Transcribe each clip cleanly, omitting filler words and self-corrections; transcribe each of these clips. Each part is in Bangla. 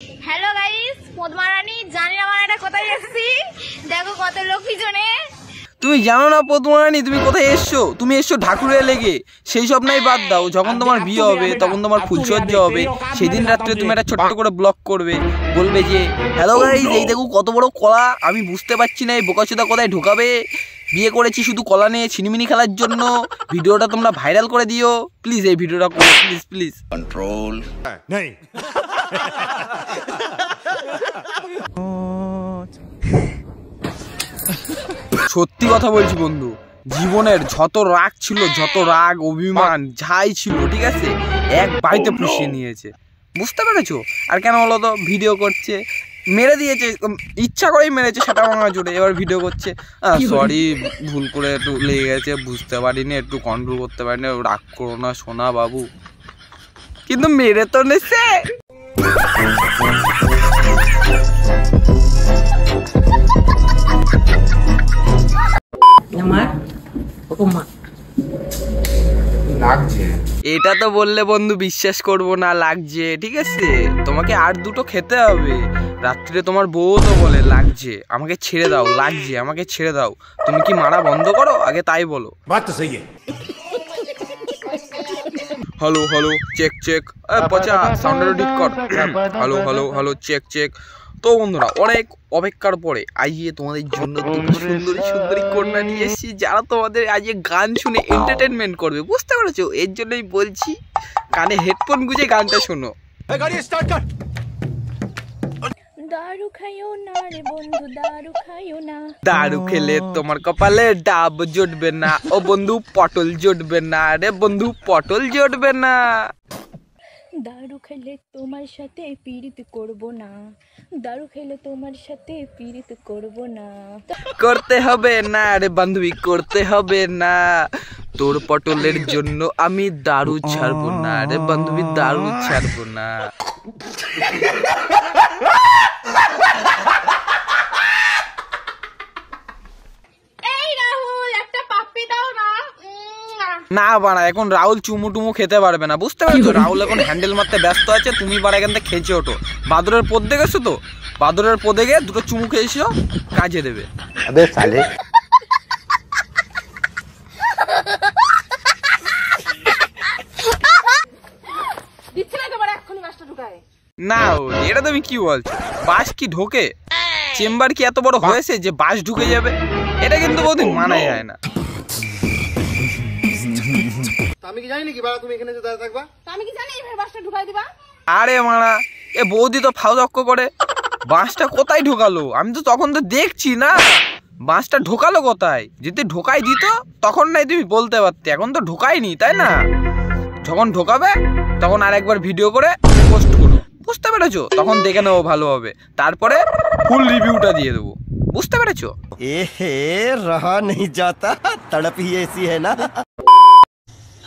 হ্যালো গাইস, পদ্মারানী জানি না মানে এটা কোথায় এসেছি, দেখো কত লোক পিছনে। তুমি জানো না পদ্মারানী তুমি কোথায় এসছো? তুমি এসছো ঢাকুরিয়া লেগে। সেই সব নাই বাদ দাও, যখন তোমার বিয়ে হবে তখন তোমার ফুলসজ্জা হবে, সেদিন রাত্রে তুমি একটা ছোট্ট করে ব্লগ করবে, বলবে যে হ্যালো গাইস এই দেখো কত বড় কলা, আমি বুঝতে পারছি না এই বোকাচোদা কোথায় ঢোকাবে, বিয়ে করেছি শুধু কলা নিয়ে ছিনিমিনি খেলার জন্য, ভিডিওটা তোমরা ভাইরাল করে দিও প্লিজ, এই ভিডিওটা করো প্লিজ প্লিজ। कंट्रोल नहीं। সত্যি কথা বলছি বন্ধু, জীবনের যত রাগ ছিল, যত রাগ অভিমান যাই ছিল, ঠিক আছে, এক বাড়িতে পুষিয়ে নিয়েছে, বুঝতে পেরেছো? আর কেন বলো তো, ভিডিও করছে, মেরে দিয়েছে, ইচ্ছা করেই মেরেছে সেটা ভাঙা জোরে, এবার ভিডিও করছে, সরি ভুল করে একটু লেগে গেছে, বুঝতে পারিনি, একটু কন্ট্রোল করতে পারিনি, রাগ করো না সোনা বাবু, কিন্তু মেরে তো নেছে। এটা তো বললে বন্ধু বিশ্বাস করবো না, লাগছে, ঠিক আছে, তোমাকে আর দুটো খেতে হবে, রাত্রিরে তোমার বউ তো বলে লাগছে, আমাকে ছেড়ে দাও, লাগছে, আমাকে ছেড়ে দাও, তুমি কি মারা বন্ধ করো আগে তাই বলো। बात तो सही है। হ্যালো হ্যালো চেক চেক, পচা সাউন্ডটা ঠিক কর, hello hello hello check check. তো বন্ধুরা, অনেক অপেক্ষার পরে আজকে তোমাদের জন্য দুটো সুন্দরী সুন্দরী কন্যা নিয়ে এসেছি, যারা তোমাদের আজকে গান শুনে এন্টারটেনমেন্ট করবে, বুঝতে পেরেছো? এর জন্যই বলছি কানে হেডফোন গুঁজে গানটা শোনো। गाड़ी स्टार्ट कर। দারু খাইও না রে বন্ধু, দারু খাইও না। দারু খেলে তোমার কপালে ডাব জুটবে না, ও বন্ধু পটল জুটবে না, রে বন্ধু পটল জুটবে না। দারু খেলে তোমার সাথে পীড়িত করব না, দারু খেলে তোমার সাথে পীড়িত করব না। করতে হবে না রে বান্ধবী, করতে হবে না, তোর পটলের জন্য আমি দারু ছাড়বো না, রে বান্ধবী দারু ছাড়বো না। এই রাহুল, একটা পাপ্পি দাও না। না বাড়া, এখন রাহুল চুমু টুমু খেতে পারবে না, বুঝতে পারছো? রাহুল এখন হ্যান্ডেল মারতে ব্যস্ত আছে, তুমি বাড়া এখান থেকে খেয়েছে ওঠো। বাদরের পদ দেখেছো তো, বাদরের পদে গিয়ে দুটো চুমু খেয়েছো, কাজে দেবে। अबे साले। দিচ্ছে না তোমার এক্ষুনি মাছটা ঢুকায়। না এটা তুমি কি বলছো, বাস কি ঢোকে? চেম্বার কি এত বড় হয়েছে যে বাস ঢুকে যাবে? এটা কিন্তু বহুদিন মানা যায় না। আমি কি জানি নাকি বাড়া তুমি এখানে যে দাঁড়িয়ে থাকবা? তো আমি কি জানি এইভাবে মাছটা ঢুকাই দিবা? আরে মানা, এ বৌদি তো ফাউ দক্ষ করে, বাঁশটা কোথায় ঢোকালো? আমি তো তখন তো দেখছি না বাঁশটা ঢোকালো কোথায়, যদি ঢোকাই দিত তখন নাই তুমি বলতে পারতে, এখন তো ঢোকায়নি, তাই না? যখন ঢোকাবে তখন আর একবার ভিডিও করে পোস্ট করো, বুঝতে পেরেছো? তখন দেখে নেবো ভালো হবে, তারপরে ফুল রিভিউটা দিয়ে দেবো, বুঝতে পেরেছো? এহে রহা নেই যাতা, তড়প হি ऐसी है ना।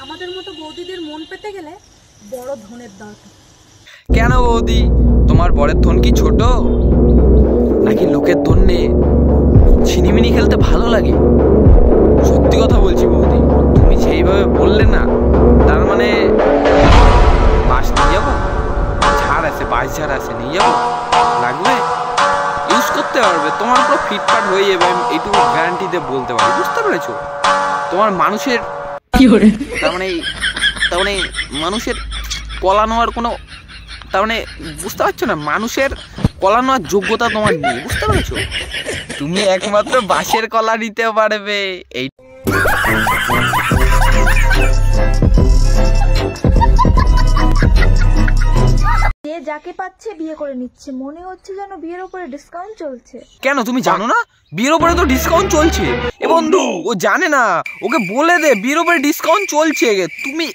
আমাদের মতো বৌদিদের মন পেতে গেলে বড় ধনের দরকার। কেন বৌদি, তোমার বরের ধন কি ছোট নাকি লোকের ধনে ছিনিমিনি খেলতে ভালো লাগে? সত্যি কথা বলছি বৌদি, তুমি যেইভাবে বললে না, তার মানে বাস নিয়ে যাবো, ঝাড় আছে, বাস ঝাড় আছে, নিয়ে যাবো, লাগবে, ইউজ করতে পারবে, তোমার পুরো ফিটফাট হয়ে যাবে, আমি এইটুকু গ্যারান্টি দিয়ে বলতে পারি, বুঝতে পেরেছো? তোমার মানুষের তার মানে মানুষের কলা নেওয়ার কোনো, তার মানে বুঝতে পারছো না, মানুষের কলা নেওয়ার যোগ্যতা তোমার নেই, বুঝতে পেরেছো? তুমি একমাত্র বাঁশের কলা নিতে পারবে। এই যে যাকে পাচ্ছে বিয়ে করে নিচ্ছে, মনে হচ্ছে যেন বিয়ের উপরে ডিসকাউন্ট চলছে। কেন তুমি জানো না বিয়ের উপরে তো ডিসকাউন্ট চলছে? এ বন্ধু ও জানে না, ওকে বলে দে বিয়ের উপরে ডিসকাউন্ট চলছে, তুমি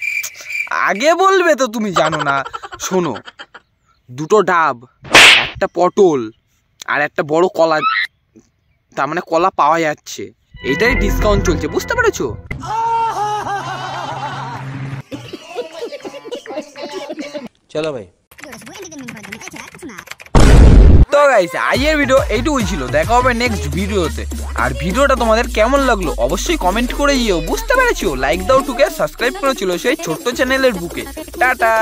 আগে বলবে তো, তুমি জানো না। শোনো, দুটো ডাব, একটা পটল আর একটা বড় কলা, তার মানে কলা পাওয়া যাচ্ছে, এইটাই ডিসকাউন্ট চলছে, বুঝতে পেরেছো? চলো ভাই। তো গাইস আজকের ভিডিও এইটুকুই ছিল, দেখা হবে নেক্সট ভিডিওতে। আর ভিডিওটা তোমাদের কেমন লাগলো অবশ্যই কমেন্ট করে দিও, বুঝতে পেরেছো? লাইক দাও, টুকে সাবস্ক্রাইব করেছিল সেই ছোট্ট চ্যানেলের বুকে। টাটা।